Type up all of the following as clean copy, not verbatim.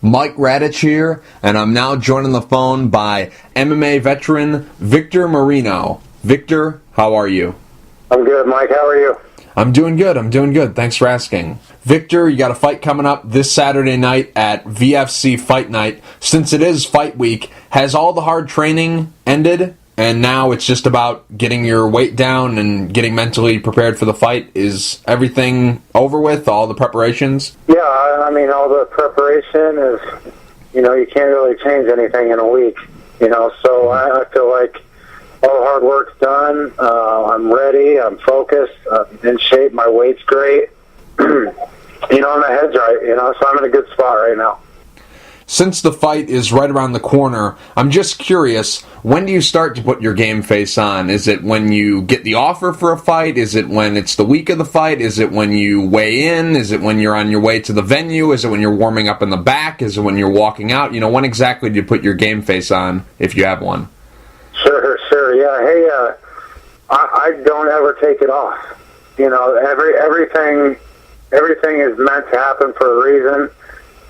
Mike Radich here, and I'm now joined on the phone by MMA Veteran Victor Moreno. Victor, how are you? I'm good, Mike. How are you? I'm doing good. Thanks for asking. Victor, you got a fight coming up this Saturday night at VFC Fight Night. Since it is fight week, has all the hard training ended? And now it's just about getting your weight down and getting mentally prepared for the fight. Is everything over with, all the preparations? Yeah, I mean, all the preparation is, you can't really change anything in a week, so I feel like all the hard work's done. I'm ready, I'm focused, I'm in shape, my weight's great. My head's right, so I'm in a good spot right now. Since the fight is right around the corner, I'm just curious, when do you start to put your game face on? Is it when you get the offer for a fight? Is it when it's the week of the fight? Is it when you weigh in? Is it when you're on your way to the venue? Is it when you're warming up in the back? Is it when you're walking out? When exactly do you put your game face on, if you have one? Sure, yeah. Hey, I don't ever take it off. Everything is meant to happen for a reason.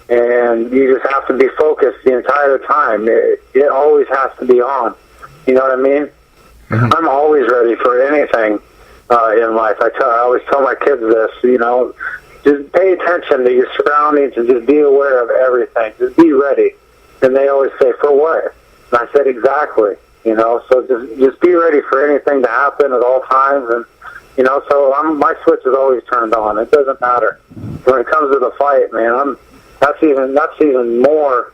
And you just have to be focused the entire time. It always has to be on. You know what I mean? Mm-hmm. I'm always ready for anything in life. I always tell my kids this, just pay attention to your surroundings and just be aware of everything. Just be ready. And they always say, for what? And I said, exactly. So just be ready for anything to happen at all times. And, so my switch is always turned on. It doesn't matter. When it comes to the fight, man, that's even more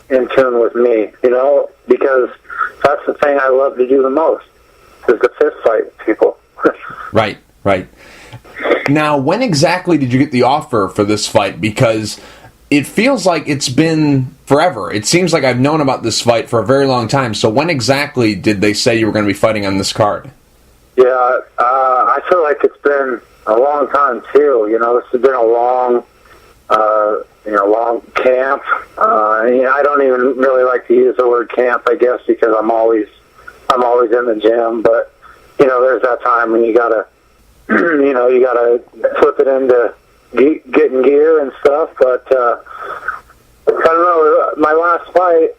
in tune with me, because that's the thing I love to do the most, is to fist fight people. Right. Now, when exactly did you get the offer for this fight? Because it feels like it's been forever. It seems like I've known about this fight for a very long time. So when exactly did they say you were going to be fighting on this card? Yeah, I feel like it's been a long time, too. This has been a long camp. I don't even really like to use the word camp, I guess, because I'm always in the gym. But there's that time when you gotta flip it into getting gear and stuff. But I don't know. My last fight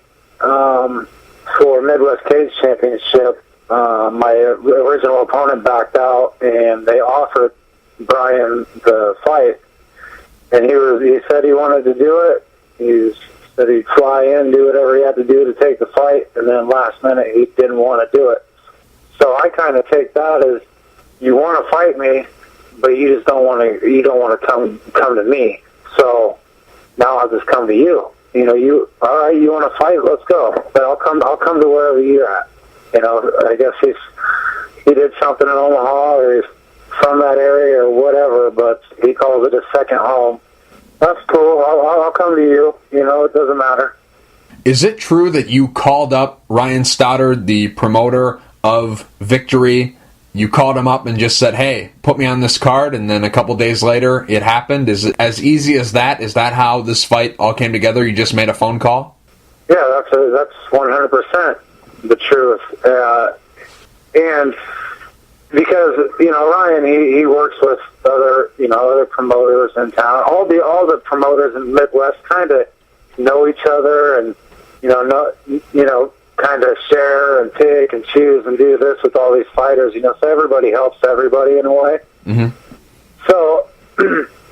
for Midwest Cage Championship, my original opponent backed out, and they offered Brian the fight. And he said he wanted to do it. He said he'd fly in, do whatever he had to do to take the fight, and then last minute he didn't want to do it. So I kind of take that as, you want to fight me, but you just don't want to. You don't want to come to me. So now I'll just come to you. All right? You want to fight? Let's go. But I'll come to wherever you're at. I guess he did something in Omaha, or he's from that area or whatever, but he calls it a second home. That's cool. I'll come to you. It doesn't matter. Is it true that you called up Ryan Stoddard, the promoter of Victory? You called him up and just said, hey, put me on this card, and then a couple days later it happened? Is it as easy as that? Is that how this fight all came together? You just made a phone call? Yeah, that's 100% the truth. And because Ryan, he works with other promoters in town. All the promoters in the Midwest kind of know each other, and kind of share and pick and choose and do this with all these fighters. So everybody helps everybody in a way. Mm-hmm. So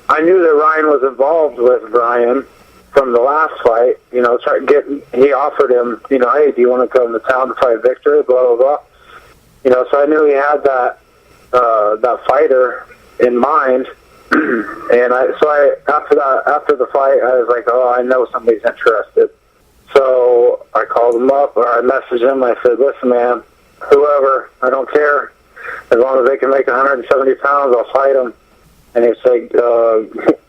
I knew that Ryan was involved with Brian from the last fight. He offered him, hey, do you want to come to town to fight Victor? Blah blah blah. So I knew he had that fighter in mind, and after the fight, I was like, oh, I know somebody's interested. So I called him up, or I messaged him. I said, listen, man, whoever, I don't care, as long as they can make 170 pounds, I'll fight them. And he said,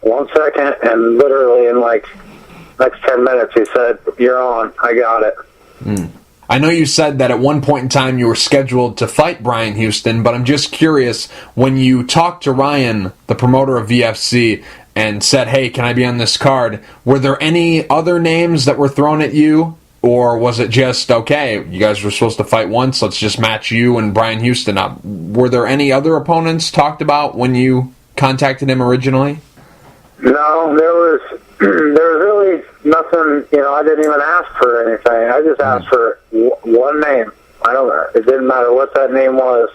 1 second, and literally in next 10 minutes, he said, you're on. I got it. Mm. I know you said that at one point in time you were scheduled to fight Brian Houston, but I'm just curious, when you talked to Ryan, the promoter of VFC, and said, hey, can I be on this card, were there any other names that were thrown at you? Or was it just, okay, you guys were supposed to fight once, let's just match you and Brian Houston up? Were there any other opponents talked about when you contacted him originally? No, there was really nothing, I didn't even ask for anything. I just asked for one name. It didn't matter what that name was,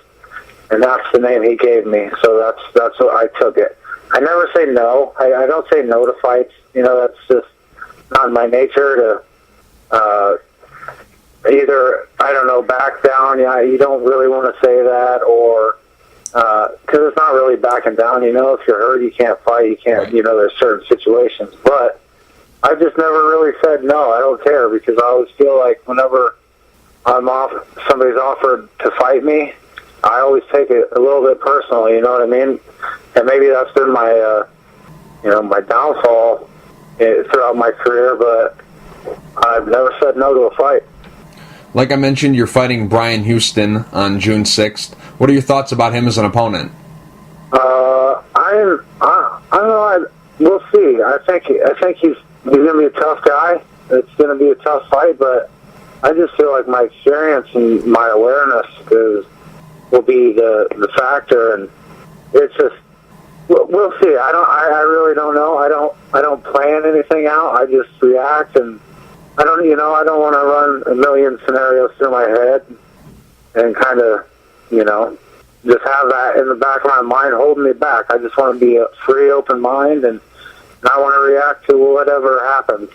and that's the name he gave me. So that's what I took it. I never say no. I don't say no to fights. That's just not my nature to either, back down. Yeah, you don't really want to say that, or because it's not really backing down. If you're hurt, you can't fight. You can't. Right. There's certain situations, but I just never really said no. I don't care, because I always feel like whenever somebody's offered to fight me, I always take it a little bit personal. You know what I mean? And maybe that's been my my downfall throughout my career, but I've never said no to a fight. Like I mentioned, you're fighting Brian Houston on June 6th. What are your thoughts about him as an opponent? I don't know. We'll see. I think he's going to be a tough guy. It's going to be a tough fight, but I just feel like my experience and my awareness will be the factor, and it's just we'll see. I really don't know. I don't plan anything out. I just react, and I don't want to run a million scenarios through my head and kind of just have that in the back of my mind holding me back. I just want to be a free, open mind, and I want to react to whatever happens.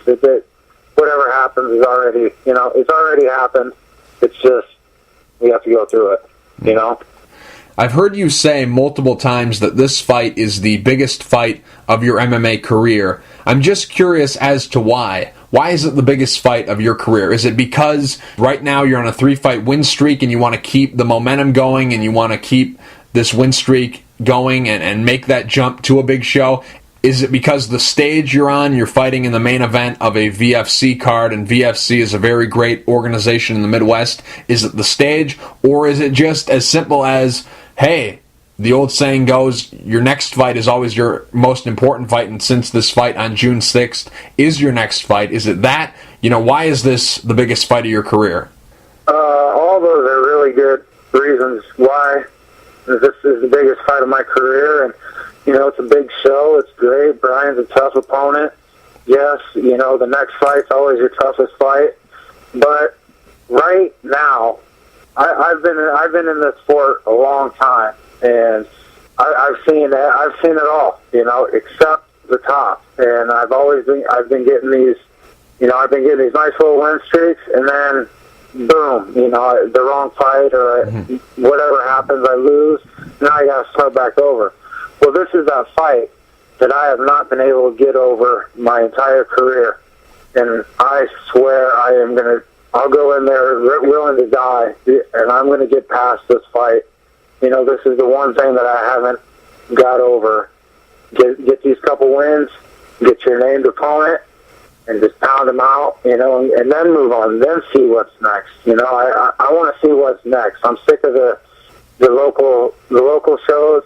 Whatever happens is already, it's already happened. It's just we have to go through it, I've heard you say multiple times that this fight is the biggest fight of your MMA career. I'm just curious as to why. Why is it the biggest fight of your career? Is it because right now you're on a 3-fight win streak and you want to keep the momentum going and you want to keep this win streak going and make that jump to a big show? Is it because the stage you're on, you're fighting in the main event of a VFC card, and VFC is a very great organization in the Midwest? Is it the stage, or is it just as simple as, hey, the old saying goes, your next fight is always your most important fight, and since this fight on June 6th is your next fight, is it that? Why is this the biggest fight of your career? All those are really good reasons why this is the biggest fight of my career, and it's a big show. It's great. Brian's a tough opponent. Yes, the next fight's always your toughest fight. But right now, I've been in this sport a long time, and I've seen it all. Except the top. And I've been getting these nice little win streaks, and then boom, the wrong fight or whatever happens, I lose. Now I got to start back over. Well, this is that fight that I have not been able to get over my entire career. And I swear I'll go in there willing to die, and I'm going to get past this fight. This is the one thing that I haven't got over. Get these couple wins, get your named opponent, and just pound them out, and then move on, then see what's next. I want to see what's next. I'm sick of the local shows.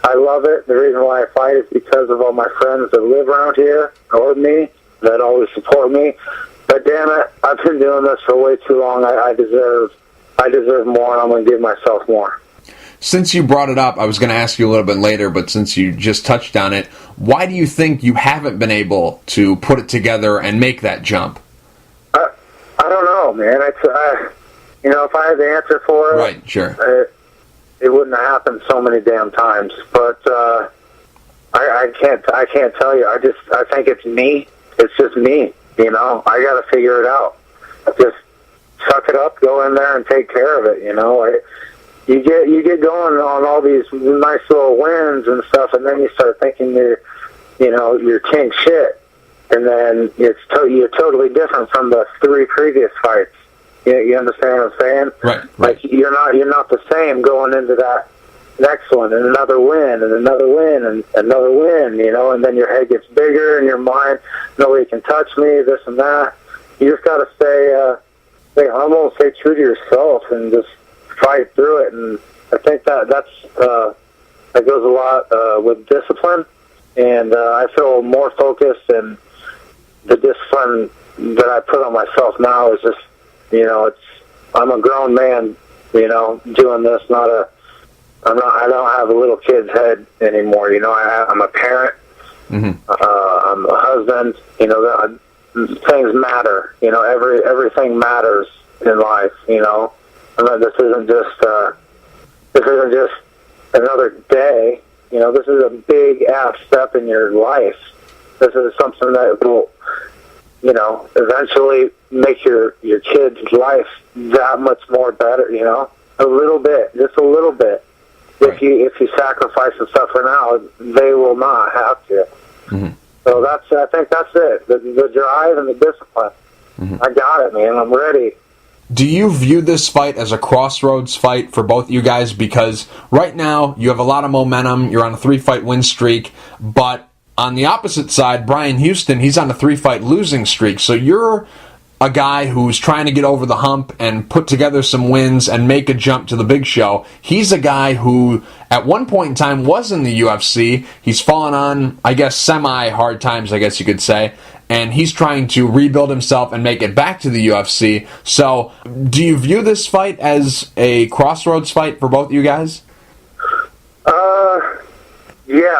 I love it. The reason why I fight is because of all my friends that live around here or me that always support me. But damn it, I've been doing this for way too long. I deserve more, and I'm going to give myself more. Since you brought it up, I was going to ask you a little bit later, but since you just touched on it, why do you think you haven't been able to put it together and make that jump? I don't know, man. If I had the answer for it, right, sure, it wouldn't have happened so many damn times. But I can't tell you. I think it's me. It's just me. I got to figure it out. Just suck it up, go in there, and take care of it. You get going on all these nice little wins and stuff, and then you start thinking you're king shit, and then you're totally different from the 3 previous fights. You understand what I'm saying? Right. Like you're not the same going into that next one, and another win, and another win, and another win. And then your head gets bigger, and your mind, nobody can touch me, this and that. You just got to stay humble, stay true to yourself, and just fight through it. And I think that goes a lot with discipline, and I feel more focused, and the discipline that I put on myself now is just, I'm a grown man, doing this, I don't have a little kid's head anymore. I'm a parent. Mm-hmm. a husband. Things matter. Everything matters in life. This isn't just another day. This is a big ass step in your life. This is something that will, eventually make your kid's life that much more better. A little bit, just a little bit. Right. If you sacrifice and suffer now, they will not have to. Mm-hmm. So I think that's it. The drive and the discipline. Mm-hmm. I got it, man. I'm ready. Do you view this fight as a crossroads fight for both you guys? Because right now you have a lot of momentum. You're on a 3-fight win streak. But on the opposite side, Brian Houston, he's on a 3-fight losing streak. So you're a guy who's trying to get over the hump and put together some wins and make a jump to the big show. He's a guy who, at one point in time, was in the UFC. He's fallen on, I guess, semi-hard times, I guess you could say. And he's trying to rebuild himself and make it back to the UFC. So, do you view this fight as a crossroads fight for both you guys? Yeah,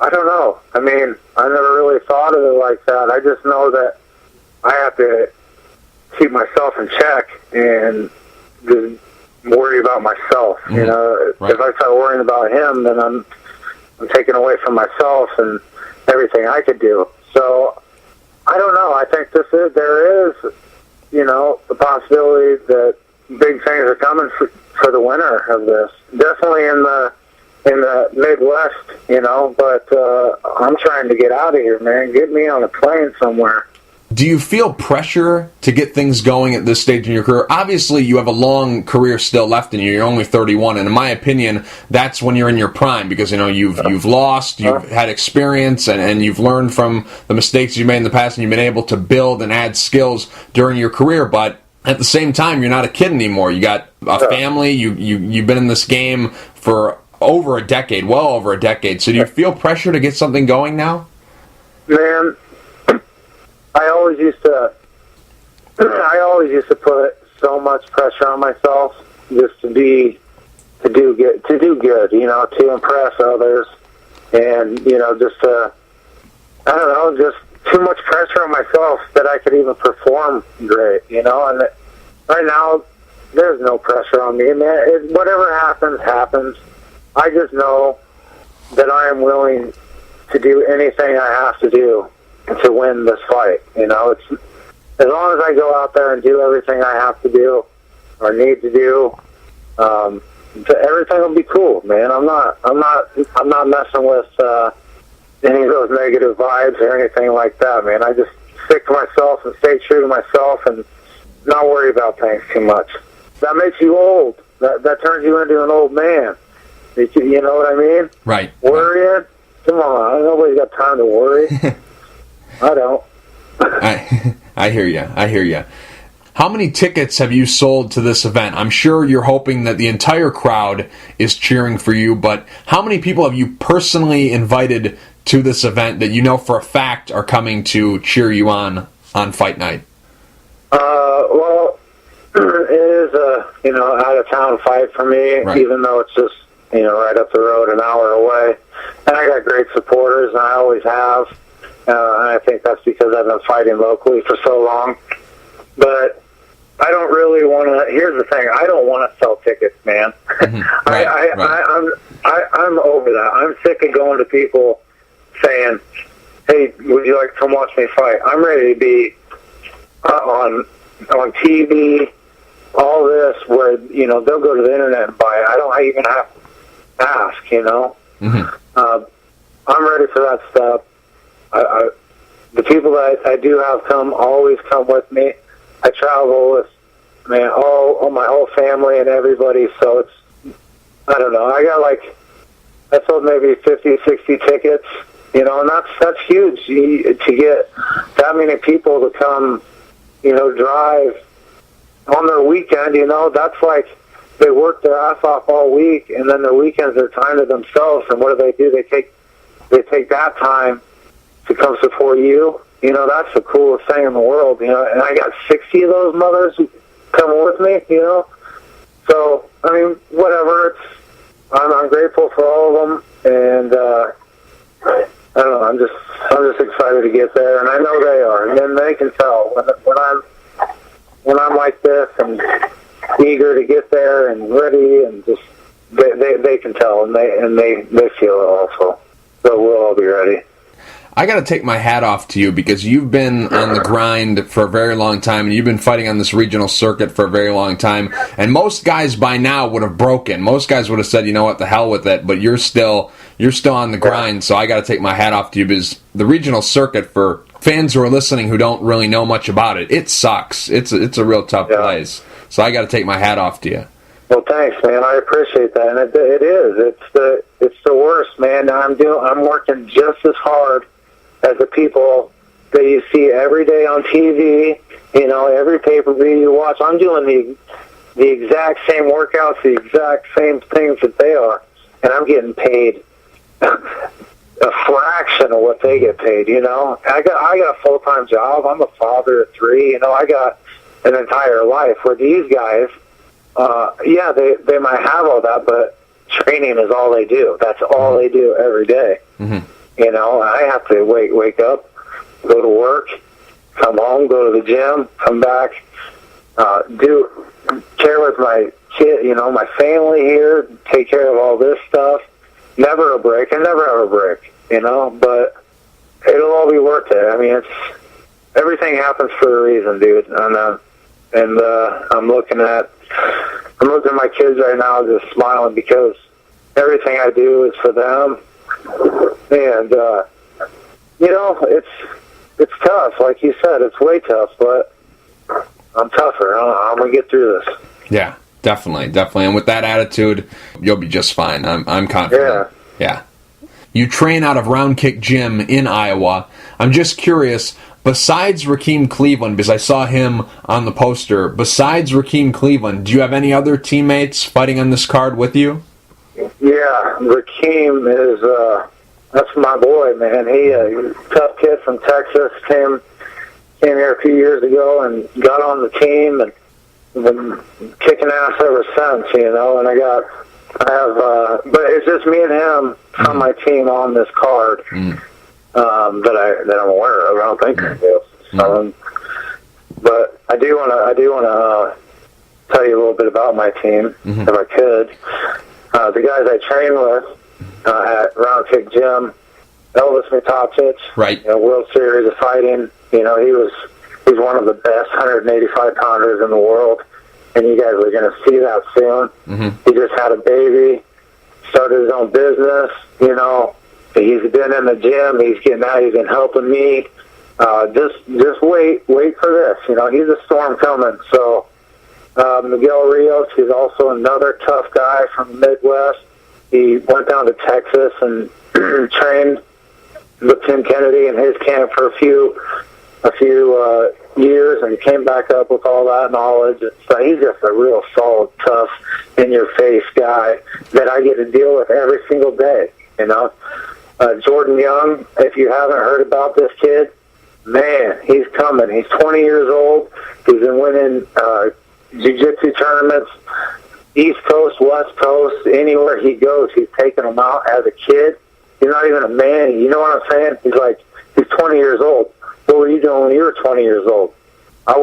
I don't know. I mean, I never really thought of it like that. I just know that I have to keep myself in check and just worry about myself. Mm-hmm. Right. If I start worrying about him, then I'm taking away from myself and everything I could do. So I don't know. I think there is, the possibility that big things are coming for the winner of this. Definitely in the Midwest, but I'm trying to get out of here, man. Get me on a plane somewhere. Do you feel pressure to get things going at this stage in your career? Obviously, you have a long career still left in you. You're only 31, and in my opinion, that's when you're in your prime because you've lost, you've had experience, and you've learned from the mistakes you made in the past, and you've been able to build and add skills during your career. But at the same time, you're not a kid anymore. You got a family. You've been in this game for over a decade, well over a decade. So do you feel pressure to get something going now? Man, I always used to put so much pressure on myself just to do good, to impress others, and just too much pressure on myself that I could even perform great, and right now there's no pressure on me, man. Whatever happens. I just know that I am willing to do anything I have to do to win this fight. It's as long as I go out there and do everything I have to do or need to do, everything will be cool, man. I'm not messing with any of those negative vibes or anything like that, man. I just stick to myself and stay true to myself and not worry about things too much. That makes you old. That turns you into an old man. You know what I mean? Right. Worrying? Come on, nobody's got time to worry. I don't. I hear you. How many tickets have you sold to this event? I'm sure you're hoping that the entire crowd is cheering for you, but how many people have you personally invited to this event that you know for a fact are coming to cheer you on fight night? Well, it is a out-of-town fight for me, right. Even though it's just right up the road, an hour away. And I got great supporters, and I always have. And I think that's because I've been fighting locally for so long. But I don't really want to. Here's the thing: I don't want to sell tickets, man. Mm-hmm. Right. I'm over that. I'm sick of going to people saying, "Hey, would you like to come watch me fight?" I'm ready to be on TV. All this, where they'll go to the internet and buy it. I don't even have to ask. Mm-hmm. I'm ready for that stuff. The people that I do have always come with me. I travel with, all my whole family and everybody, so it's, I don't know, I sold maybe 50, 60 tickets, and that's huge to get that many people to come, drive on their weekend, that's like they work their ass off all week, and then their weekends are time to themselves, and what do? They take that time to come support you. That's the coolest thing in the world, and I got 60 of those mothers coming with me, So, whatever, I'm grateful for all of them, and I don't know. I'm just excited to get there, and I know they are, and then they can tell when I'm like this and eager to get there and ready, and just they can tell, and they feel it also. So we'll all be ready. I got to take my hat off to you because you've been on the grind for a very long time, and you've been fighting on this regional circuit for a very long time. And most guys by now would have broken. Most guys would have said, you know what, the hell with it. But you're still on the grind. So I got to take my hat off to you because the regional circuit, for fans who are listening who don't really know much about it, it sucks. It's a real tough place. So I got to take my hat off to you. Well, thanks, man. I appreciate that, and it is. It's the worst, man. I'm working just as hard as the people that you see every day on TV, every pay-per-view you watch. I'm doing the exact same workouts, the exact same things that they are, and I'm getting paid a fraction of what they get paid, I got a full-time job. I'm a father of 3, I got an entire life, where these guys, they might have all that, but training is all they do. That's all they do every day. Mm-hmm. I have to wake up, go to work, come home, go to the gym, come back, do care with my kid, my family here, take care of all this stuff. Never a break. I never have a break, but it'll all be worth it. I mean, everything happens for a reason, dude. And I'm looking at my kids right now, just smiling because everything I do is for them. And it's tough, like you said. It's way tough, but I'm tougher. I'm gonna get through this. Yeah, definitely. And with that attitude, you'll be just fine. I'm confident. Yeah. You train out of Round Kick Gym in Iowa. I'm just curious, besides Rakeem Cleveland, because I saw him on the poster, besides Rakeem Cleveland, do you have any other teammates fighting on this card with you? Yeah, Rakeem is, that's my boy, man. He's a tough kid from Texas, came here a few years ago and got on the team and been kicking ass ever since, and but it's just me and him from my team on this card that I'm aware of. I don't think I do. But I do want to tell you a little bit about my team, if I could. The guys I train with at Round Kick Gym, Elvis Mitacic, right? World Series of Fighting. He's one of the best 185 pounders in the world, and you guys are going to see that soon. Mm-hmm. He just had a baby, started his own business. He's been in the gym. He's getting out. He's been helping me. Just wait for this. He's a storm coming. So Miguel Rios, he's also another tough guy from the Midwest. He went down to Texas and trained with Tim Kennedy in his camp for a few years, and came back up with all that knowledge. So he's just a real solid, tough, in-your-face guy that I get to deal with every single day. Jordan Young, if you haven't heard about this kid, man, he's coming. He's 20 years old. He's been winning jiu-jitsu tournaments, East Coast, West Coast, anywhere he goes, he's taking them out as a kid. He's not even a man. You know what I'm saying? He's 20 years old. What were you doing when you were 20 years old? I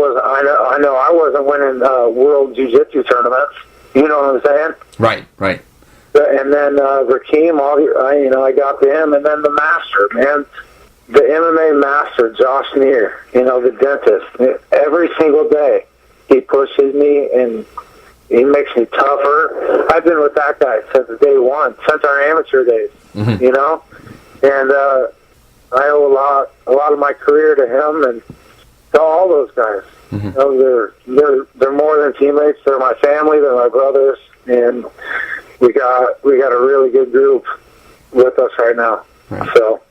know I wasn't winning world jiu-jitsu tournaments. You know what I'm saying? Right. And then Rakeem, I got to him, and then the master, man, the MMA master, Josh Neer, the dentist. Every single day, he pushes me and he makes me tougher. I've been with that guy since day one, since our amateur days, and I owe a lot of my career to him and to all those guys. Mm-hmm. They're more than teammates. They're my family. They're my brothers, and we got a really good group with us right now. Right. So,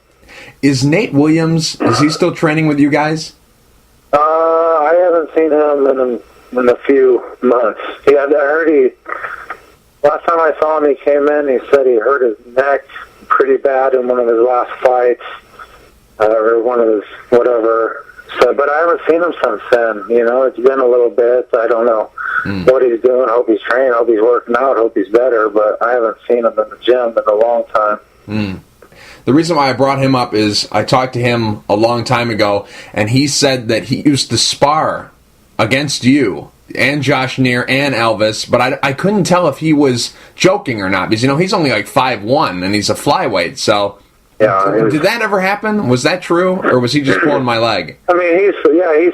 is Nate Williams? Is he still training with you guys? I haven't seen him in a few months. Yeah, I heard last time I saw him, he came in. He said he hurt his neck pretty bad in one of his last fights, or one of his whatever. So, but I haven't seen him since then. It's been a little bit. I don't know what he's doing. Hope he's training. Hope he's working out. Hope he's better. But I haven't seen him in the gym in a long time. the reason why I brought him up is I talked to him a long time ago, and he said that he used to spar against you and Josh Neer and Elvis, but I couldn't tell if he was joking or not, because, you know, he's only like 5'1", and he's a flyweight, so... Yeah, did that ever happen? Was that true, or was he just pulling my leg? I mean, he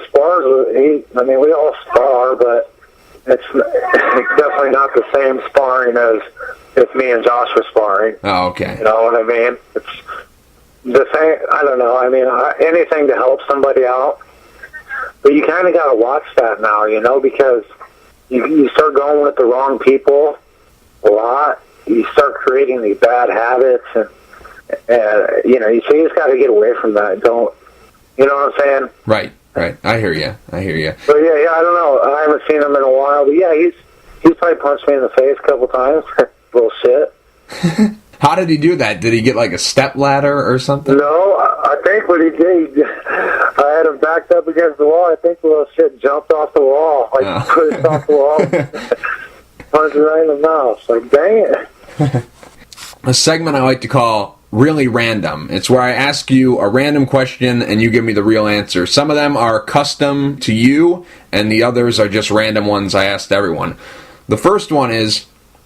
spars. We all spar, but it's definitely not the same sparring as if me and Josh were sparring. Oh, okay. You know what I mean? It's the same. I don't know. I mean, anything to help somebody out, but you kind of got to watch that now, you know, because you start going with the wrong people a lot. You start creating these bad habits and. You know, so you just got to get away from that. Don't, you know what I'm saying? Right. I hear you. But yeah, I don't know. I haven't seen him in a while. But yeah, he's probably punched me in the face a couple times. Little shit. How did he do that? Did he get like a step ladder or something? No, I think what he did, I had him backed up against the wall. I think the little shit jumped off the wall. Like, pushed off the wall. Punched right in the mouth. Like, dang it. A segment I like to call Really Random. It's where I ask you a random question and you give me the real answer. Some of them are custom to you, and the others are just random ones I asked everyone. The first one is,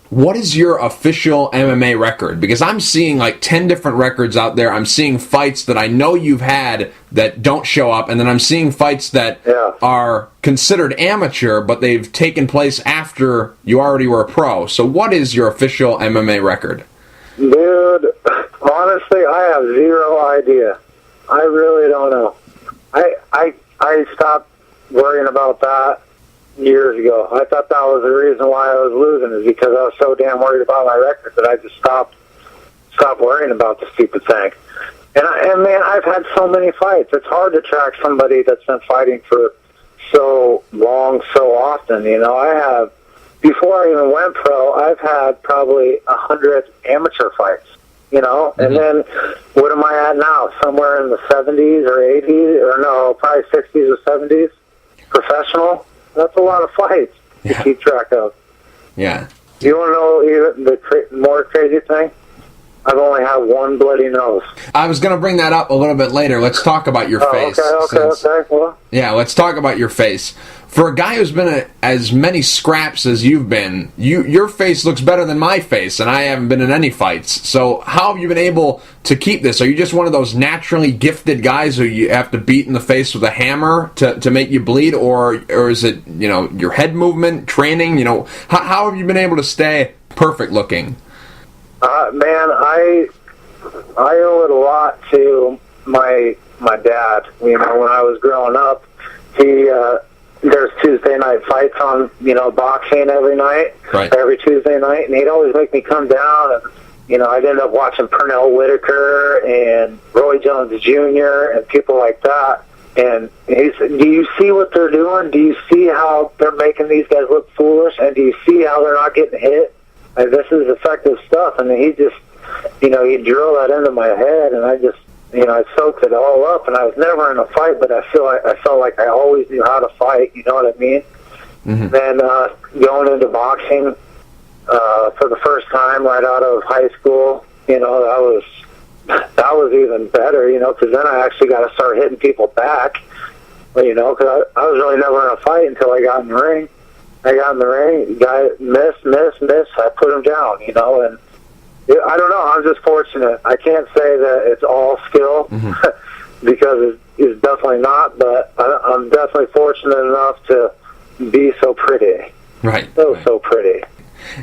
what is your official MMA record? Because I'm seeing like 10 different records out there. I'm seeing fights that I know you've had that don't show up, and then I'm seeing fights that are considered amateur, but they've taken place after you already were a pro. So what is your official MMA record? Dude, honestly, I have zero idea. I really don't know. I stopped worrying about that years ago. I thought that was the reason why I was losing, is because I was so damn worried about my record that I just stopped worrying about the stupid thing. And man, I've had so many fights. It's hard to track somebody that's been fighting for so long, so often. You know, I have. Before I even went pro, I've had probably 100 amateur fights, you know? Mm-hmm. And then, what am I at now? Somewhere in the 70s or 80s, or no, probably 60s or 70s, professional? That's a lot of fights to keep track of. Yeah. Do you want to know even the more crazy thing? I've only had one bloody nose. I was going to bring that up a little bit later. Let's talk about your face. Okay. Well, yeah, let's talk about your face. For a guy who's been in as many scraps as you've been, your face looks better than my face, and I haven't been in any fights. So how have you been able to keep this? Are you just one of those naturally gifted guys who you have to beat in the face with a hammer to make you bleed, or is it, you know, your head movement, training? You know, how have you been able to stay perfect looking? Man, I owe it a lot to my dad. You know, when I was growing up, there's Tuesday night fights on, you know, boxing every night, every Tuesday night, and he'd always make me come down, and, you know, I'd end up watching Pernell Whitaker and Roy Jones Jr. and people like that. And he said, do you see what they're doing? Do you see how they're making these guys look foolish? And do you see how they're not getting hit? Like, this is effective stuff. And he just, you know, he drilled that into my head, and I just, you know, I soaked it all up. And I was never in a fight, but I felt like I always knew how to fight. You know what I mean? Mm-hmm. Then going into boxing for the first time right out of high school, you know, that was even better. You know, because then I actually got to start hitting people back. You know, because I was really never in a fight until I got in the ring. I got in the ring, guy missed. I put him down, you know, and I don't know. I'm just fortunate. I can't say that it's all skill because it's definitely not, but I'm definitely fortunate enough to be so pretty. Right. So pretty.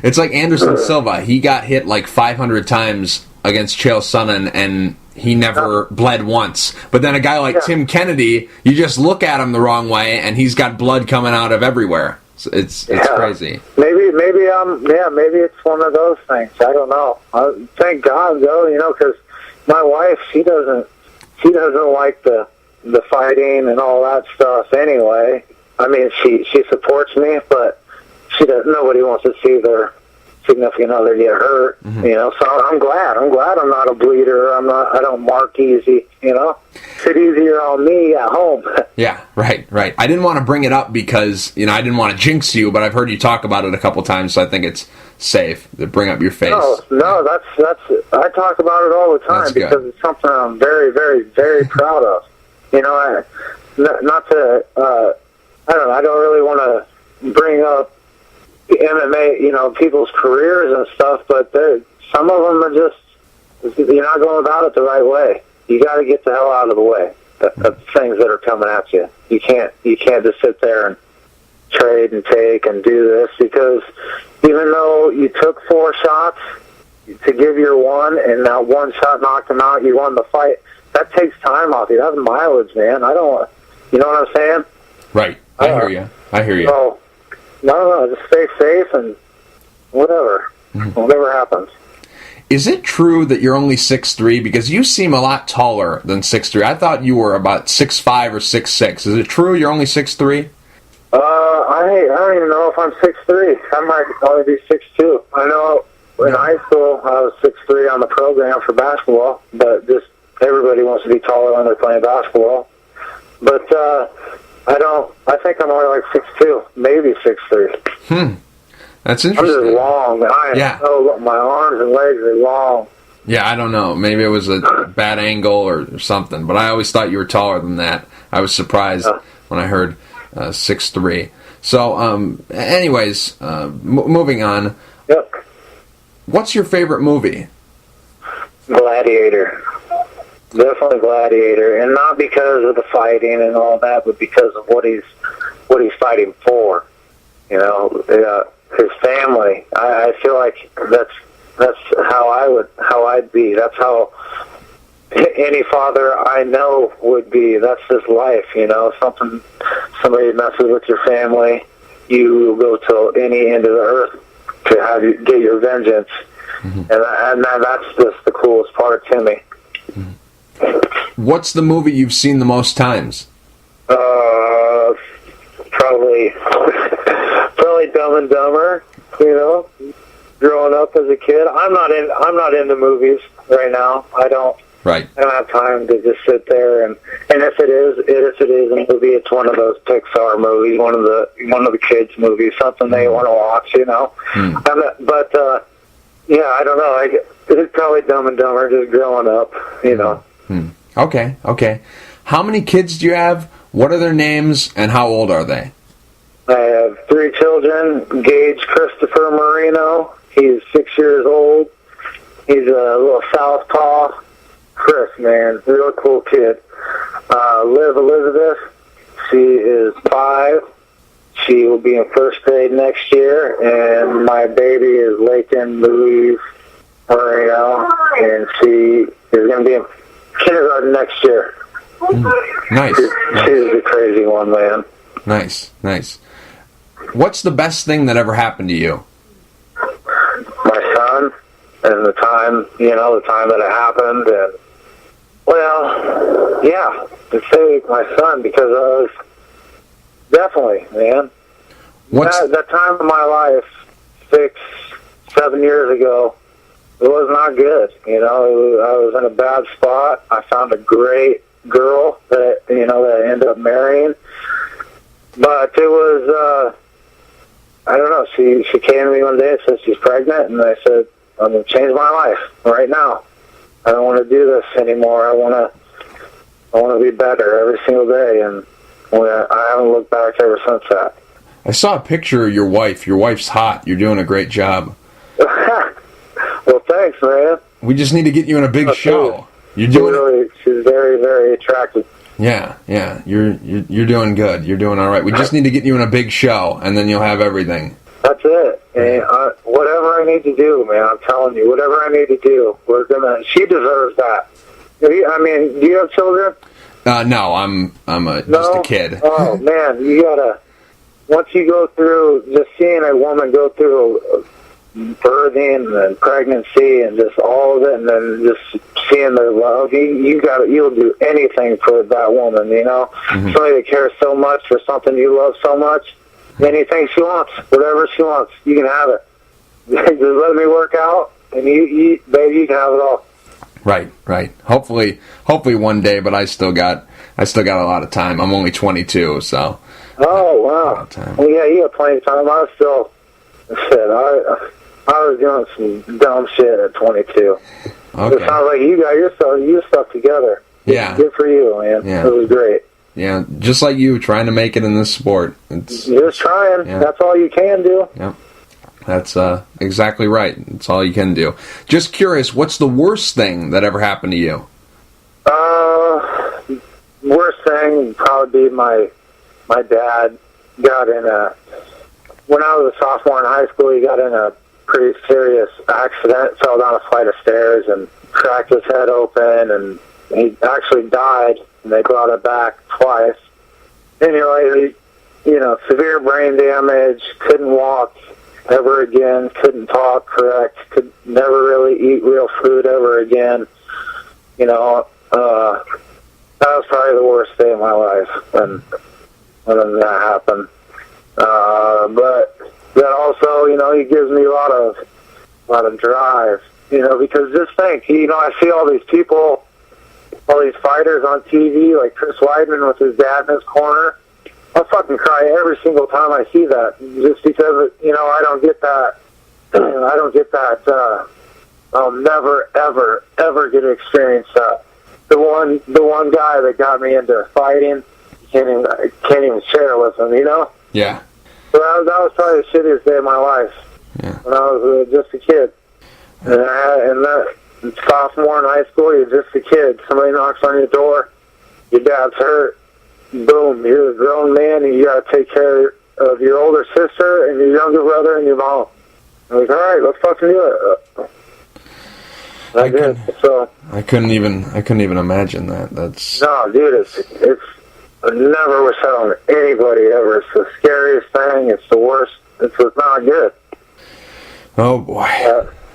It's like Anderson Silva. He got hit like 500 times against Chael Sonnen, and he never bled once. But then a guy like Tim Kennedy, you just look at him the wrong way, and he's got blood coming out of everywhere. So it's crazy. Maybe it's one of those things. I don't know. Thank God though, you know, because my wife, she doesn't like the fighting and all that stuff anyway. I mean, she supports me, but nobody wants to see their significant other get hurt. Mm-hmm. You know, so I'm glad I'm not a bleeder. I don't mark easy. You know, it's easier on me at home. Yeah, right. I didn't want to bring it up because, you know, I didn't want to jinx you, but I've heard you talk about it a couple times, so I think it's safe to bring up your face. No, that's I talk about it all the time because it's something I'm very, very, very proud of. You know, not to, I don't really want to bring up MMA, you know, people's careers and stuff, but some of them are just, you're not going about it the right way. You got to get the hell out of the way of things that are coming at you. You can't just sit there and trade and take and do this, because even though you took 4 shots to give your one, and that one shot knocked him out, you won the fight, that takes time off you. That's mileage, man. You know what I'm saying? Right. I hear you. So, no, just stay safe and whatever. Mm-hmm. Whatever happens. Is it true that you're only 6'3"? Because you seem a lot taller than 6'3". I thought you were about 6'5" or 6'6". Is it true you're only 6'3"? I don't even know if I'm 6'3". I might only be 6'2". I know in high school I was 6'3" on the program for basketball, but just everybody wants to be taller when they're playing basketball. But I think I'm only like 6'2", maybe 6'3". That's interesting. I'm just long. My arms and legs are long. Yeah, I don't know. Maybe it was a bad angle or something, but I always thought you were taller than that. I was surprised when I heard 6'3". So, anyways, moving on. Yep. What's your favorite movie? Gladiator. Definitely Gladiator, and not because of the fighting and all that, but because of what he's fighting for. You know, his family. I feel like that's how I'd be. That's how any father I know would be. That's his life. You know, somebody messes with your family, you go to any end of the earth to have you get your vengeance, and that's just the coolest part to me. What's the movie you've seen the most times? Probably Dumb and Dumber. You know, growing up as a kid, I'm not into movies right now. I don't have time to just sit there and if it is a movie, it's one of those Pixar movies, one of the kids movies, something they want to watch. You know, yeah, I don't know. It's probably Dumb and Dumber, just growing up. You know. Okay. How many kids do you have? What are their names, and how old are they? I have 3 children. Gage Christopher Moreno. He's 6 years old. He's a little southpaw. Chris, man, real cool kid. Liv Elizabeth. She is 5. She will be in 1st grade next year. And my baby is Layton Louise Moreno, and she is going to be in kindergarten next year. Nice. She's a crazy one, man. Nice. What's the best thing that ever happened to you? My son, and the time that it happened, and well, yeah, to say my son, because I was definitely, man. That time of my life, 6-7 years ago, it was not good. You know, I was in a bad spot. I found a great girl that I ended up marrying. But it was, I don't know, she came to me one day and said she's pregnant, and I said, I'm going to change my life right now. I don't want to do this anymore. I want to be better every single day, and I haven't looked back ever since that. I saw a picture of your wife. Your wife's hot. You're doing a great job. Well, thanks, man. We just need to get you in a big show. You're doing she's very, very attractive. Yeah. You're doing good. You're doing all right. We just need to get you in a big show, and then you'll have everything. That's it. And whatever I need to do, man, I'm telling you, whatever I need to do, she deserves that. I mean, do you have children? No, I'm just a kid. Oh, man, you gotta, once you go through, just seeing a woman go through birthing and pregnancy and just all of it, and then just seeing their love, you'll do anything for that woman, you know? Somebody that cares so much for something you love so much, anything she wants, whatever she wants, you can have it. just let me work out, and you baby, you can have it all. Right. Hopefully one day, but I still got a lot of time. I'm only 22, so. Oh wow! Well, yeah, you got plenty of time. I was still, I was doing some dumb shit at 22. Okay. It sounds like you got your stuff together. Yeah. Good for you, man. Yeah. It was great. Yeah, just like you, trying to make it in this sport. Just trying. Yeah. That's all you can do. Yep. That's exactly right. That's all you can do. Just curious, what's the worst thing that ever happened to you? Worst thing would probably be my dad got in when I was a sophomore in high school, he got in a pretty serious accident, fell down a flight of stairs and cracked his head open, and he actually died, and they brought it back twice. Anyway, severe brain damage, couldn't walk ever again, couldn't talk correct, could never really eat real food ever again. That was probably the worst day of my life when that happened. But that also, he gives me a lot of drive, because just think, I see all these people, all these fighters on TV, like Chris Weidman with his dad in his corner. I fucking cry every single time I see that, just because, I don't get that. I don't get that. I'll never, ever, ever get to experience that. The one guy that got me into fighting, can't even share it with him, Yeah. So that was probably the shittiest day of my life. Yeah. When I was just a kid. And that sophomore in high school, you're just a kid. Somebody knocks on your door, your dad's hurt. Boom, you're a grown man, and you got to take care of your older sister and your younger brother and your mom. I'm like, all right, let's fucking do it. I couldn't even imagine that. That's no, dude. It's I never wish that on anybody ever. It's the scariest thing. It's the worst. It's not good. Oh boy.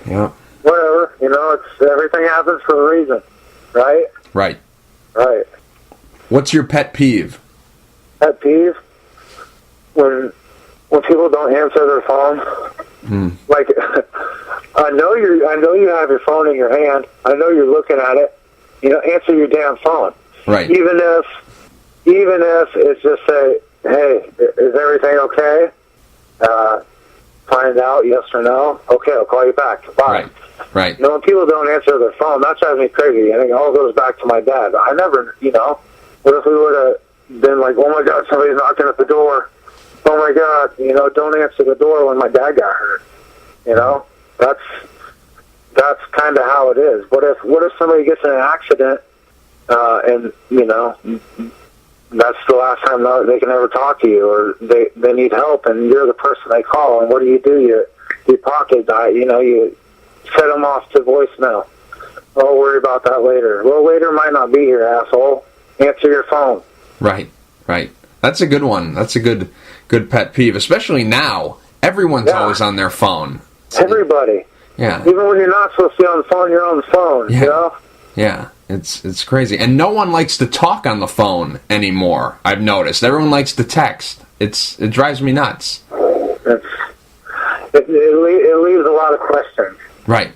Yeah. Whatever. It's everything happens for a reason, right? Right. Right. What's your pet peeve? Pet peeve? When people don't answer their phone. Like, I know you have your phone in your hand. I know you're looking at it. Answer your damn phone. Right. Even if it's just say, hey, is everything okay? Find out, yes or no. Okay, I'll call you back. Bye. Right. When people don't answer their phone, that drives me crazy. I think it all goes back to my dad. I never, what if we would have been like, oh my God, somebody's knocking at the door. Oh my God, don't answer the door when my dad got hurt. That's kind of how it is. What if somebody gets in an accident, and that's the last time they can ever talk to you, or they need help, and you're the person they call, and what do? You pocket dial, you set them off to voicemail. I'll worry about that later. Well, later might not be here, asshole. Answer your phone. Right. That's a good one. That's a good pet peeve, especially now. Everyone's always on their phone. Everybody. Yeah. Even when you're not supposed to be on the phone, you're on the phone, Yeah. It's crazy. And no one likes to talk on the phone anymore, I've noticed. Everyone likes to text. It drives me nuts. It leaves a lot of questions. Right.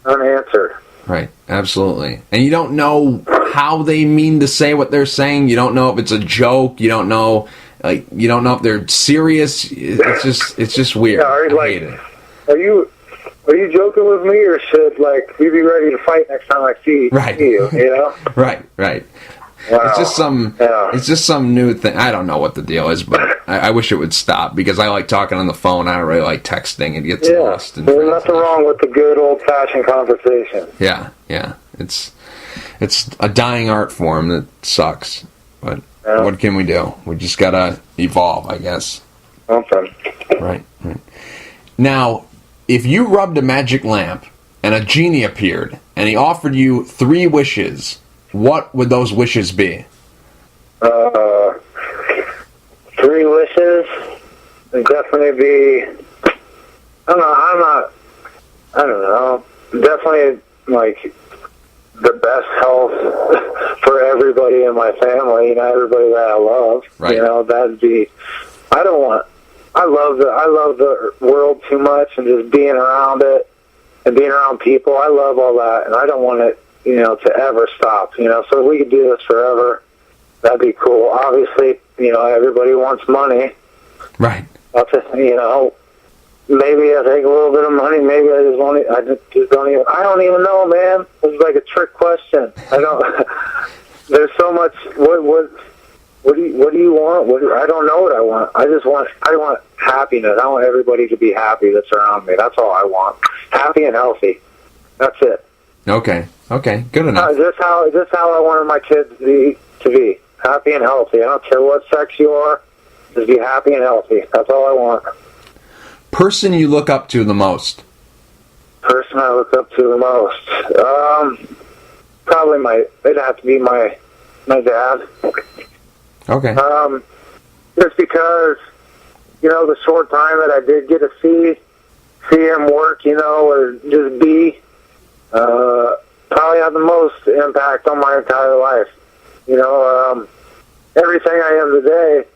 Unanswered. Right, absolutely. And you don't know how they mean to say what they're saying. You don't know if it's a joke. You don't know if they're serious. It's just weird. Yeah, I hate it. Are you joking with me, or should we be ready to fight next time I see you? Right. Wow. It's just some new thing. I don't know what the deal is, but I wish it would stop, because I like talking on the phone. I don't really like texting. It gets lost. There's nothing wrong with the good old-fashioned conversation. Yeah. It's a dying art form that sucks. But what can we do? We just gotta evolve, I guess. Okay. Right. Now, if you rubbed a magic lamp and a genie appeared and he offered you 3 wishes, what would those wishes be? 3 wishes would definitely be, I don't know, definitely the best health for everybody in my family, everybody that I love. Right. That'd be, I don't want I love the world too much, and just being around it and being around people. I love all that, and I don't want it, to ever stop. So if we could do this forever, that'd be cool. Obviously, everybody wants money. Right. Maybe I take a little bit of money. Maybe I just want I just don't even. I don't even know, man. This is like a trick question. I don't. There's so much. What do you want? I don't know what I want. I want happiness. I want everybody to be happy that's around me. That's all I want. Happy and healthy. That's it. Okay. Good enough. Just how I wanted my kids to be happy and healthy. I don't care what sex you are. Just be happy and healthy. That's all I want. Person you look up to the most? Person I look up to the most? Probably it'd have to be my dad. Okay. Just because, the short time that I did get to see him work, or just be, probably had the most impact on my entire life. Everything I am today,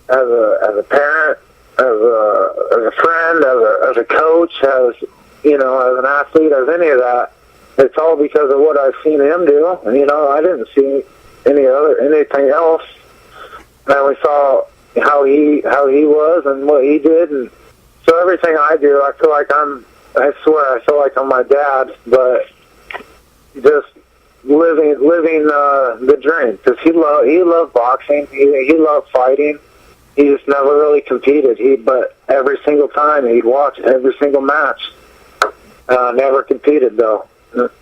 as a parent, as a friend, as a coach, as an athlete, as any of that, it's all because of what I've seen him do. And I didn't see anything else. I only saw how he was and what he did, and so everything I do, I feel like I'm my dad, but just living the dream, because he loved boxing, he loved fighting. He just never really competed. But every single time he'd watch every single match. Never competed though.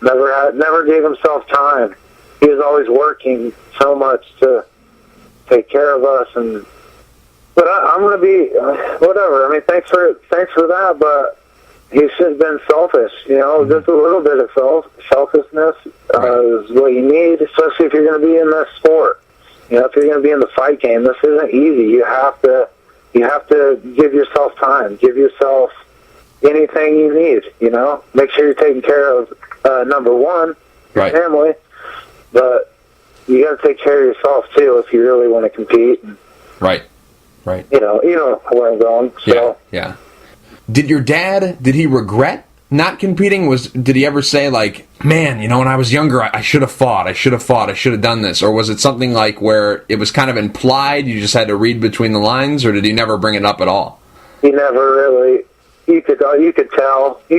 Never gave himself time. He was always working so much to take care of us. But I'm gonna be whatever. I mean, thanks for that. But he's just been selfish. Just a little bit of selfishness is what you need, especially if you're going to be in this sport. If you're going to be in the fight game, this isn't easy. You have to give yourself time, give yourself anything you need. Make sure you're taking care of number one, your right. family, but you got to take care of yourself too if you really want to compete. Right. You know where I'm going. So. Yeah. Did he regret not competing? Did he ever say, like, man, when I was younger, I should have fought, I should have done this? Or was it something like where it was kind of implied, you just had to read between the lines, or did he never bring it up at all? He never really, you could tell, you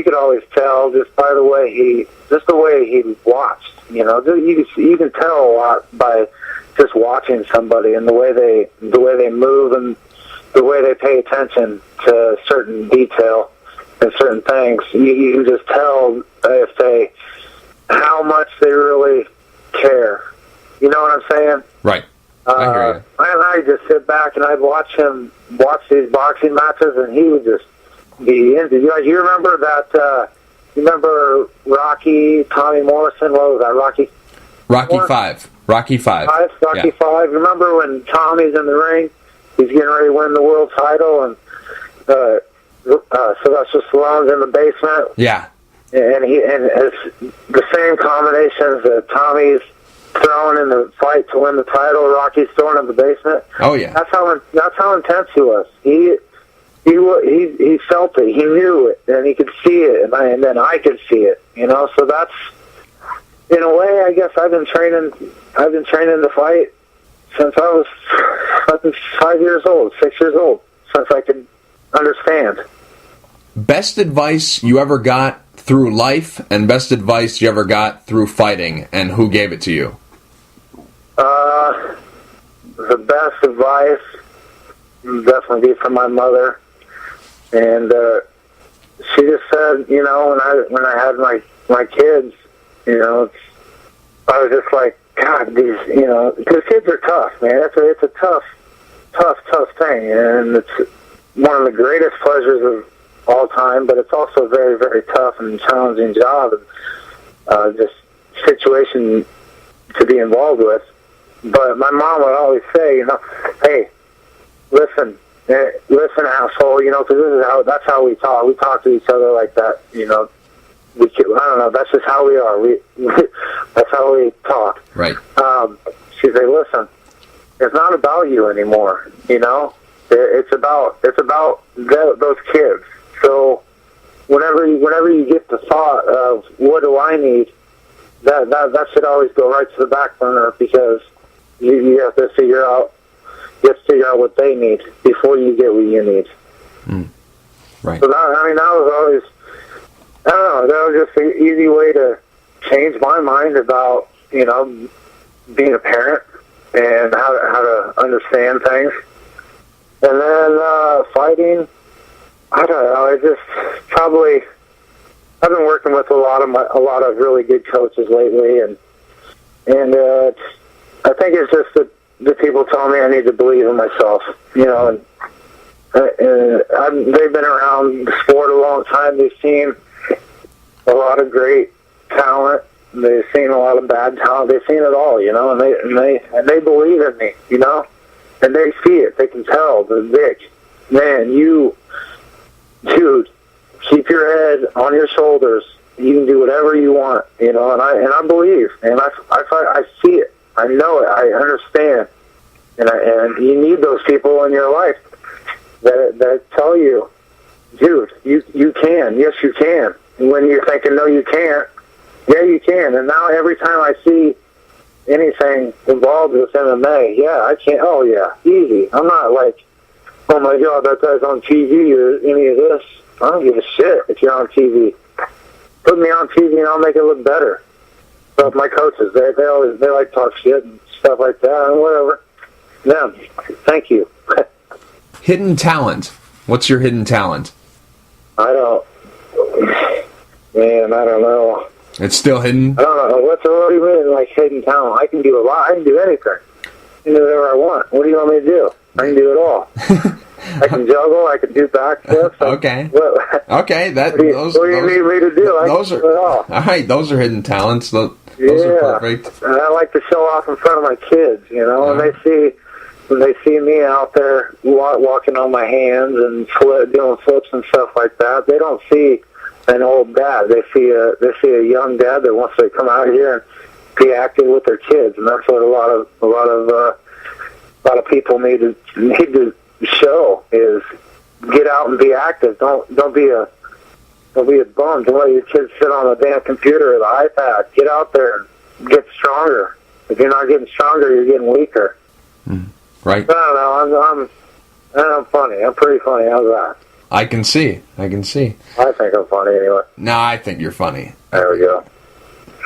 could always tell just by the way he watched, you can tell a lot by just watching somebody and the way they move and the way they pay attention to certain detail and certain things. You can just tell how much they really care. You know what I'm saying? Right. I hear you. And I just sit back and I'd watch these boxing matches, and he would just be into. You remember that? You remember Rocky, Tommy Morrison? What was that? Rocky 5. Rocky 5. Rocky 5. Remember when Tommy's in the ring? He's getting ready to win the world title, and Sylvester Stallone's in the basement. Yeah. And it's the same combinations that Tommy's throwing in the fight to win the title. Rocky's throwing in the basement. Oh yeah. That's how intense he was. He felt it. He knew it, and he could see it, and then I could see it. So that's, in a way, I guess I've been training to fight since I was 5 years old, 6 years old, since I could understand. Best advice you ever got through life, and best advice you ever got through fighting, and who gave it to you? The best advice would definitely be from my mother, and she just said, when I had my kids, I was just like, God, because kids are tough, man. It's a tough thing, and it's one of the greatest pleasures of all time, but it's also a very, very tough and challenging job, and just situation to be involved with. But my mom would always say, hey, listen, asshole, because that's how we talk. We talk to each other like that, I don't know. That's just how we are. That's how we talk. Right. She'd say, "Listen, it's not about you anymore. It's about those kids. So whenever you get the thought of what do I need, that should always go right to the back burner, because you have to figure out what they need before you get what you need. Right. So that was always, I don't know, that was just an easy way to change my mind about, being a parent and how to understand things. And then fighting, I don't know, I've been working with a lot of really good coaches lately, and I think it's just that the people tell me I need to believe in myself, and they've been around the sport a long time. They've seen a lot of great talent. They've seen a lot of bad talent. They've seen it all, and they believe in me, and they see it. They can tell. The Vic, man, dude, keep your head on your shoulders. You can do whatever you want, and I believe, and I see it. I know it. I understand, and you need those people in your life that tell you, dude, you can. Yes, you can. And when you're thinking, no, you can't, yeah, you can. And now every time I see anything involved with MMA, yeah, I can't. Oh, yeah, easy. I'm not like, oh, my God, that guy's on TV or any of this. I don't give a shit if you're on TV. Put me on TV and I'll make it look better. But my coaches, they like to talk shit and stuff like that and whatever. Yeah, thank you. Hidden talent. What's your hidden talent? I don't know. It's still hidden? I don't know. What do you mean, like, hidden talent? I can do a lot. I can do anything. I can do whatever I want. What do you want me to do? I can do it all. I can juggle. I can do backflips. Okay. Okay. What do you need me to do? I can do it all. All right. Those are hidden talents. Those are perfect. And I like to show off in front of my kids, when they see me out there walking on my hands and doing flips and stuff like that. They don't see an old dad. They see a young dad that wants to come out here and be active with their kids, and that's what a lot of people need to show is get out and be active. Don't be a bum. Don't let your kids sit on the damn computer or the iPad. Get out there and get stronger. If you're not getting stronger, you're getting weaker. Right. I don't know. I'm funny. I'm pretty funny. How's that? I can see. I think I'm funny anyway. No, I think you're funny. There we go.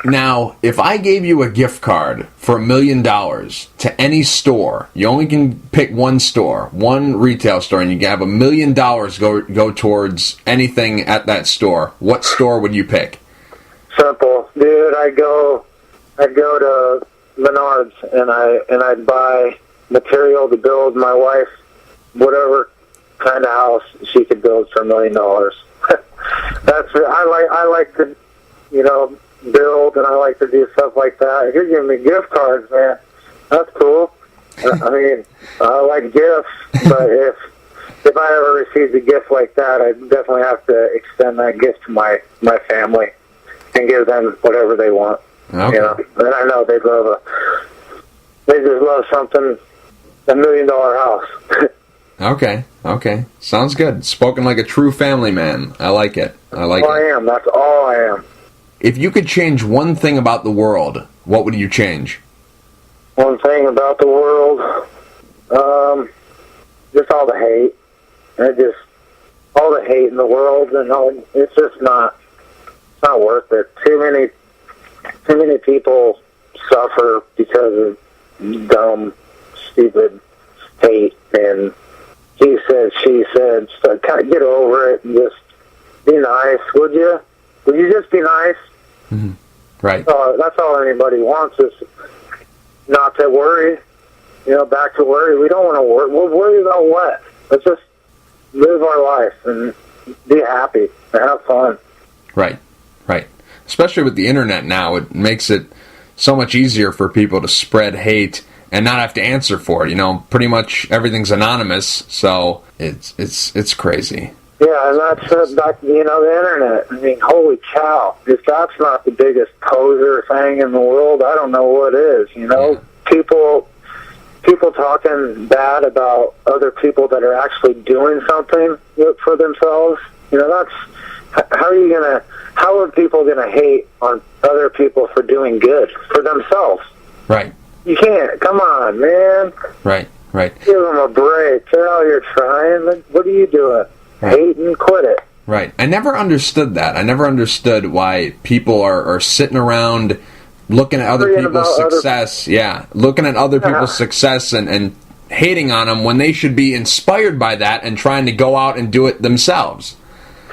Now, if I gave you a gift card for $1 million to any store, you only can pick one store, one retail store, and you can have $1 million go towards anything at that store, what store would you pick? Simple, dude. I'd go to Menards and I'd buy material to build my wife whatever kind of house she could build for $1 million. I like to, build, and I like to do stuff like that. If you're giving me gift cards, man, that's cool. I mean, I like gifts, but if I ever received a gift like that, I'd definitely have to extend that gift to my family and give them whatever they want. Okay. And I know they just love something, $1 million house. Okay. Sounds good. Spoken like a true family man. I like it. I am. That's all I am. If you could change one thing about the world, what would you change? One thing about the world, just all the hate. All the hate in the world, and it's just not worth it. Too many people suffer because of dumb, stupid hate and he said, she said. So kind of get over it and just be nice, would you? Would you just be nice? Mm-hmm. Right. That's all anybody wants is not to worry. Back to worry. We don't want to worry. We'll worry about what? Let's just live our life and be happy and have fun. Right. Especially with the internet now, it makes it so much easier for people to spread hate and not have to answer for it. Pretty much everything's anonymous, so it's crazy. Yeah, and that's back to, the internet. I mean, holy cow. If that's not the biggest poser thing in the world, I don't know what is. Yeah. People people talking bad about other people that are actually doing something for themselves. How are people gonna hate on other people for doing good for themselves? Right. You can't. Come on, man. Right. Give them a break. They're out here trying. What are you doing? Right. Hate and quit it. Right. I never understood that. I never understood why people are sitting around looking at other people's success. Looking at other people's success and hating on them when they should be inspired by that and trying to go out and do it themselves.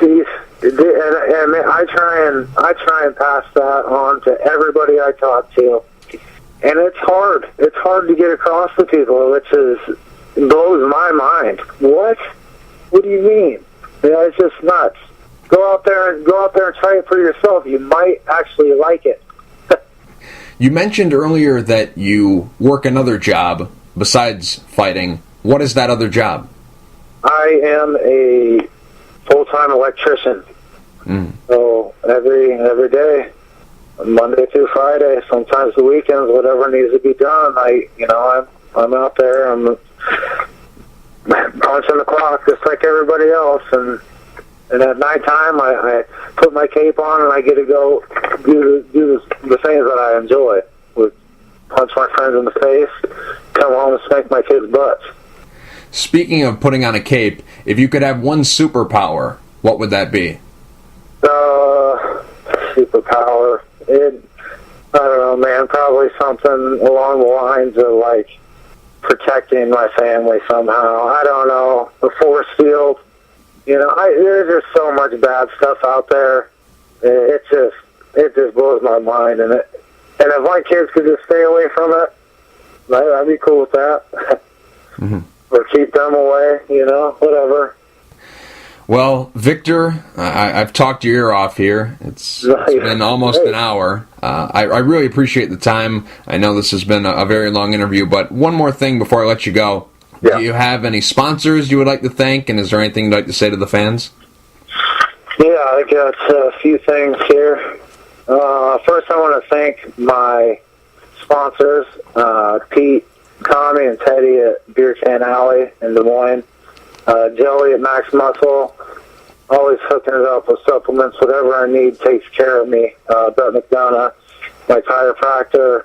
And I try and pass that on to everybody I talk to, and it's hard. It's hard to get across to people, which blows my mind. What? What do you mean? It's just nuts. Go out there and try it for yourself. You might actually like it. You mentioned earlier that you work another job besides fighting. What is that other job? I am a full-time electrician. So every day, Monday through Friday, sometimes the weekends, whatever needs to be done, I'm out there. I'm punching the clock just like everybody else, and at nighttime I put my cape on and I get to go do the things that I enjoy. Punch my friends in the face, come home and spank my kids' butts. Speaking of putting on a cape, if you could have one superpower, what would that be? Superpower. I don't know, man. Probably something along the lines of like protecting my family somehow. I don't know. The force field. There's just so much bad stuff out there. It just blows my mind. And if my kids could just stay away from it, I'd be cool with that. Mm-hmm. Or keep them away. Whatever. Well, Victor, I've talked your ear off here. It's been almost an hour. I really appreciate the time. I know this has been a very long interview, but one more thing before I let you go. Yeah. Do you have any sponsors you would like to thank, and is there anything you'd like to say to the fans? Yeah, I got a few things here. First, I want to thank my sponsors, Pete, Tommy, and Teddy at Beer Can Alley in Des Moines. Joey at Max Muscle, always hooking it up with supplements, whatever I need, takes care of me. Brett McDonough, my chiropractor.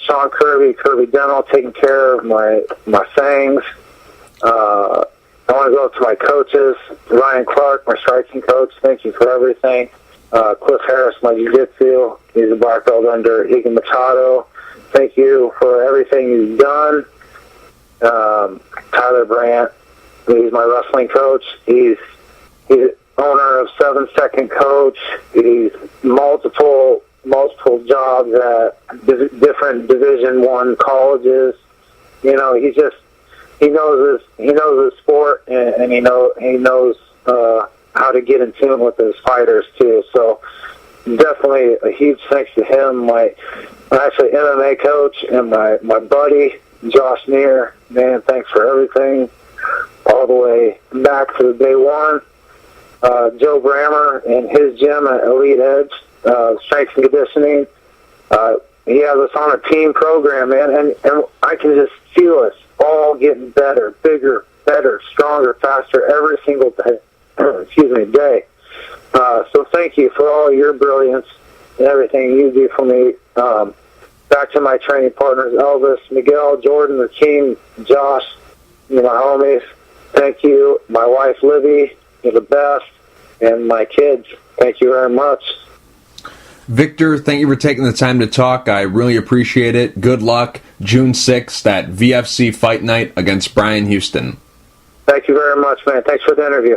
Sean Kirby Dental, taking care of my fangs. I want to go to my coaches, Ryan Clark, my striking coach. Thank you for everything. Cliff Harris, my jiu-jitsu. He's a black belt under Higa Machado. Thank you for everything you've done. Tyler Brandt, he's my wrestling coach. He's owner of 7 Second Coach. He's multiple jobs at different Division I colleges. He knows his sport, and he knows how to get in tune with his fighters too. So definitely a huge thanks to him. My actually MMA coach and my buddy Josh Neer. Man, thanks for everything all the way back to day one. Joe Brammer and his gym at Elite Edge, strength and conditioning. He has us on a team program, man, and I can just feel us all getting better, bigger, better, stronger, faster every single day. Day. So thank you for all your brilliance and everything you do for me. Back to my training partners, Elvis, Miguel, Jordan, the team, Josh, my homies. Thank you. My wife, Libby, you're the best. And my kids, thank you very much. Victor, thank you for taking the time to talk. I really appreciate it. Good luck June 6th at VFC Fight Night against Brian Houston. Thank you very much, man. Thanks for the interview.